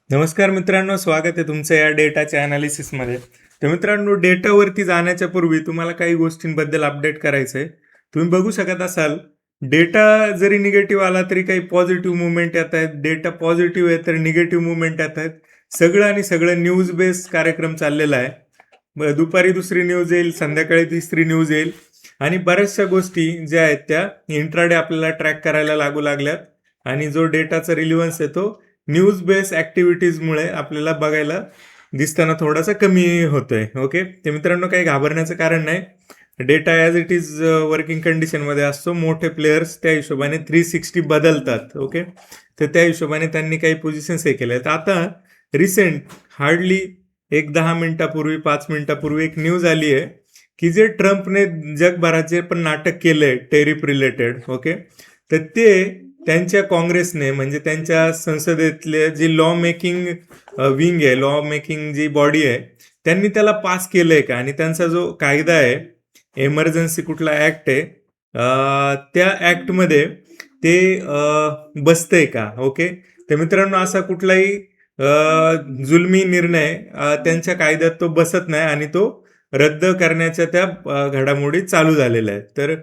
नमस्कार मित्रांनो, स्वागत आहे तुमचं या डेटाच्या अनालिसिसमध्ये. तर मित्रांनो, डेटावरती जाण्याच्या पूर्वी तुम्हाला काही गोष्टींबद्दल अपडेट करायचं आहे. तुम्ही बघू शकत असाल, डेटा जरी निगेटिव्ह आला तरी काही पॉझिटिव्ह मुवमेंट येत आहेत. डेटा पॉझिटिव्ह आहे तर निगेटिव्ह मुवमेंट येत आहेत. सगळं आणि सगळं न्यूज बेस्ड कार्यक्रम चाललेला आहे. दुपारी दुसरी न्यूज येईल, संध्याकाळी तिसरी न्यूज येईल आणि बऱ्याचशा गोष्टी ज्या आहेत त्या इंट्राडे आपल्याला ट्रॅक करायला लागू लागल्यात आणि जो डेटाचा रिलिव्हन्स आहे तो न्यूज बेस्ड ॲक्टिव्हिटीजमुळे आपल्याला बघायला दिसताना थोडासा कमी होतोय. ओके, ते मित्रांनो काही घाबरण्याचं कारण नाही. Data as it is working कंडिशनमध्ये असतो. मोठे प्लेयर्स त्या हिशोबाने 360 बदलतात. ओके, तर त्या हिशोबाने त्यांनी काही पोझिशन्स हे केल्या आहेत. आता रिसेंट हार्डली एक 10 मिनिटापूर्वी 5 मिनिटापूर्वी एक न्यूज आली आहे की जे ट्रम्पने जगभरात जे पण नाटक केलंय टेरिफ रिलेटेड, ओके, तर ते त्यांच्या काँग्रेसने म्हणजे त्यांच्या संसदेतले जी लॉ मेकिंग विंग आहे, लॉ मेकिंग जी बॉडी आहे, त्यांनी त्याला पास केलंय का आणि त्यांचा जो कायदा आहे, एमर्जन्सी कुठला ऍक्ट आहे, त्या ऍक्टमध्ये ते बसतंय का. ओके, तर मित्रांनो असा कुठलाही जुलमी निर्णय त्यांच्या कायद्यात तो बसत नाही आणि तो रद्द करण्याच्या त्या घडामोडी चालू झालेल्या आहेत. तर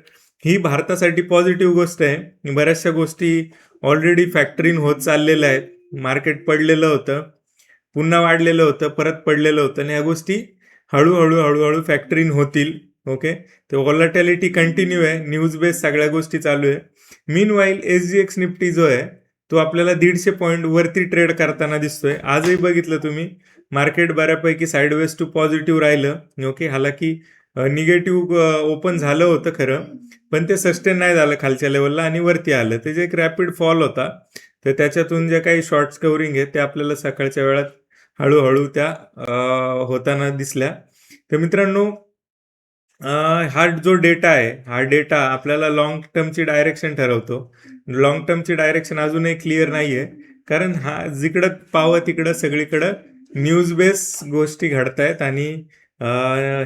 ही भारतासाठी पॉझिटिव्ह गोष्ट आहे. बऱ्याचशा गोष्टी ऑलरेडी फॅक्टरीन होत चाललेल्या आहेत. मार्केट पडलेलं होतं, पुन्हा वाढलेलं होतं, परत पडलेलं होतं आणि ह्या गोष्टी हळूहळू हळूहळू फॅक्टरीन होतील. ओके, तर व्हॉलॅटिलिटी कंटिन्यू आहे, न्यूज बेस सगळ्या गोष्टी चालू आहे. मीन वाईल SGX निफ्टी जो आहे तो आपल्याला 150 पॉईंट वरती ट्रेड करताना दिसतोय. आजही बघितलं तुम्ही, मार्केट बऱ्यापैकी साईडवेज टू पॉझिटिव्ह राहिलं. ओके, हालाकी निगेटिव्ह ओपन झालं होतं खरं, पण ते सस्टेन नाही झालं खालच्या लेवलला आणि वरती आलं. ते जे एक रॅपिड फॉल होता, तर त्याच्यातून जे काही शॉर्ट्स कव्हरिंग आहे ते आपल्याला सकाळच्या वेळात हळूहळू त्या होताना दिसल्या. तर मित्रांनो, हा जो डेटा आहे, हा डेटा आपल्याला लॉंग टर्मची डायरेक्शन ठरवतो. लॉंग टर्मची डायरेक्शन अजूनही क्लिअर नाहीये, कारण हा जिकडं पाहावं तिकडं सगळीकडं न्यूज बेस गोष्टी घडतायत आणि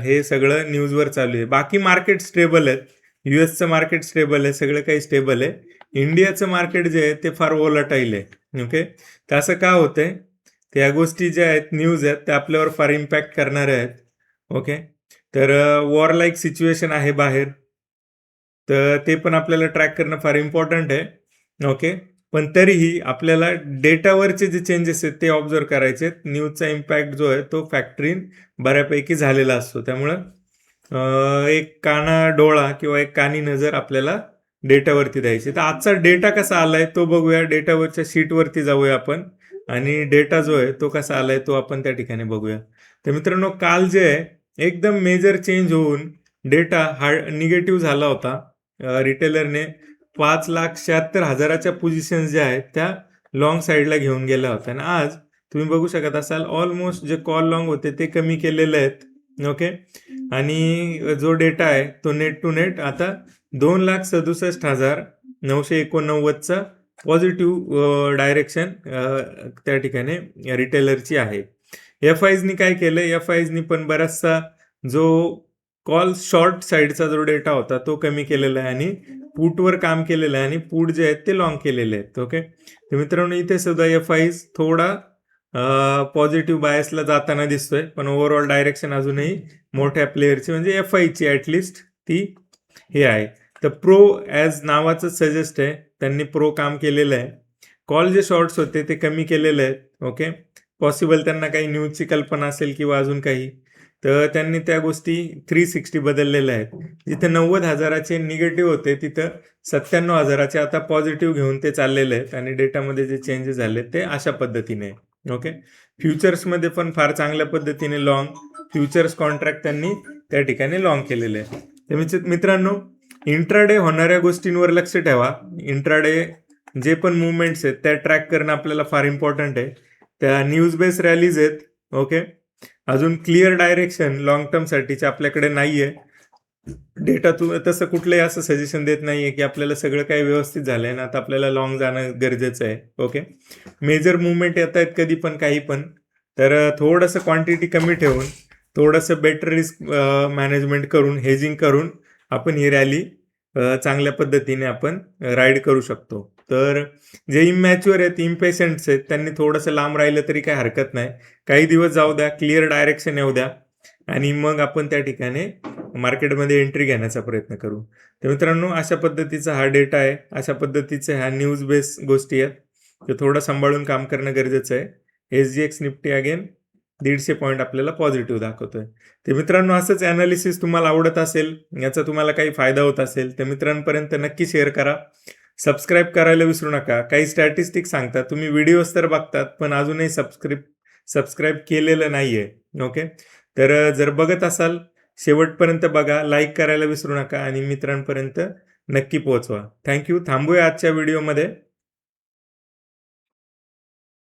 हे सगळं न्यूजवर चालू आहे. बाकी मार्केट स्टेबल आहेत. युएसचं मार्केट स्टेबल आहे, सगळं काही स्टेबल आहे. इंडियाचं मार्केट जे आहे ते फार वोलाटाईल आहे. ओके, तर असं का होतंय, त्या गोष्टी ज्या आहेत न्यूज आहेत त्या आपल्यावर फार इम्पॅक्ट करणाऱ्या आहेत. ओके, तर वॉर लाईक सिच्युएशन आहे बाहेर, तर ते पण आपल्याला ट्रॅक करणं फार इम्पॉर्टंट आहे. ओके, पण तरीही आपल्याला डेटावरचे जे चेंजेस आहेत ते ऑब्झर्व करायचे. न्यूजचा इम्पॅक्ट जो आहे तो फॅक्टरीन बऱ्यापैकी झालेला असतो. त्यामुळं एक काना डोळा किंवा एक कानी नजर आपल्याला डेटावरती द्यायची. तर आजचा डेटा कसा आलाय तो बघूया. डेटावरच्या शीटवरती जाऊया आपण आणि डेटा जो आहे तो कसा आलाय तो आपण त्या ठिकाणी बघूया. तर मित्रांनो, काल जे आहे एकदम मेजर चेंज होऊन डेटा हा निगेटिव्ह झाला होता. रिटेलरने 5,76,000च्या पोझिशन ज्या आहेत त्या लॉंग साईडला घेऊन गेल्या होत्या आणि आज तुम्ही बघू शकत असाल ऑलमोस्ट जे कॉल लॉंग होते ते कमी केलेले आहेत. ओके, आणि जो डेटा आहे तो नेट टू नेट आता 2,67,989चा पॉझिटिव्ह डायरेक्शन त्या ठिकाणी रिटेलरची आहे. FIsनी काय केलं, FIsनी पण बराचसा जो कॉल शॉर्ट साईडचा जो डेटा होता तो कमी केलेला आहे आणि पुटवर काम केलेलं आहे आणि पुट जे आहेत ते लॉंग केलेले आहेत. ओके, तर मित्रांनो इथे सुद्धा FIs थोडा पॉझिटिव्ह बायसला जाताना दिसतोय, पण ओव्हरऑल डायरेक्शन अजूनही मोठ्या प्लेअरची म्हणजे FIची ॲटलिस्ट ती हे आहे. तर प्रो ॲज नावाचं सजेस्ट आहे, त्यांनी प्रो काम केलेलं आहे. कॉल जे शॉर्ट्स होते ते कमी केलेले आहेत. ओके, पॉसिबल त्यांना काही न्यूजची कल्पना असेल किंवा अजून काही, तर त्यांनी त्या गोष्टी 360 बदललेल्या आहेत. जिथे 90,000चे निगेटिव्ह होते तिथं 97,000चे आता पॉझिटिव्ह घेऊन ते चाललेले आहेत आणि डेटामध्ये जे चेंजेस झाले ते अशा पद्धतीने. ओके, फ्युचर्समध्ये पण फार चांगल्या पद्धतीने लॉंग फ्युचर्स कॉन्ट्रॅक्ट त्यांनी त्या ठिकाणी लॉंग केलेले आहे. तर मित्रांनो, इंट्राडे होणाऱ्या गोष्टींवर लक्ष ठेवा. इंट्राडे जे पण मुवमेंट्स आहेत त्या ट्रॅक करणं आपल्याला फार इम्पॉर्टंट आहे. त्या न्यूज बेस रॅलीज आहेत. ओके, अजून क्लिअर डायरेक्शन लॉंग टर्मसाठीचे आपल्याकडे नाहीये. डेटा तसं कुठलंही असं सजेशन देत नाहीये की आपल्याला सगळं काही व्यवस्थित झालंय ना आता आपल्याला लॉंग जाणं गरजेचं आहे. ओके, मेजर मुवमेंट येत आहेत कधी पण काही पण, तर थोडंसं क्वांटिटी कमी ठेवून थोडंसं बेटर रिस्क मॅनेजमेंट करून हेजिंग करून आपण ही रॅली चांगल्या पद्धतीने आपण राईड करू शकतो. तर जे इमॅच्युअर आहेत, इम्पेशंट्स आहेत, त्यांनी थोडंसं लांब राहिलं तरी काही हरकत नाही. काही दिवस जाऊ द्या, क्लिअर डायरेक्शन येऊ द्या आणि मग आपण त्या ठिकाणी मार्केटमध्ये एंट्री घेण्याचा प्रयत्न करू. तर मित्रांनो, अशा पद्धतीचा हा डेटा आहे, अशा पद्धतीचे ह्या न्यूज बेस गोष्टी आहेत. तर थोडं सांभाळून काम करणं गरजेचं आहे. SGX निफ्टी अगेन 150 पॉईंट आपल्याला पॉझिटिव्ह दाखवतोय. तर मित्रांनो, असंच ॲनालिसिस तुम्हाला आवडत असेल, याचा तुम्हाला काही फायदा होत असेल तर मित्रांपर्यंत नक्की शेअर करा. सबस्क्राईब करायला विसरू नका. काही स्टॅटिस्टिक्स सांगतात, तुम्ही व्हिडिओज तर बघतात पण अजूनही सबस्क्राईब केलेलं नाहीये. ओके, तर जर बघत असाल शेवटपर्यंत बघा, लाईक करायला विसरू नका आणि मित्रांपर्यंत नक्की पोहोचवा. थँक्यू. थांबूया आजच्या व्हिडिओमध्ये.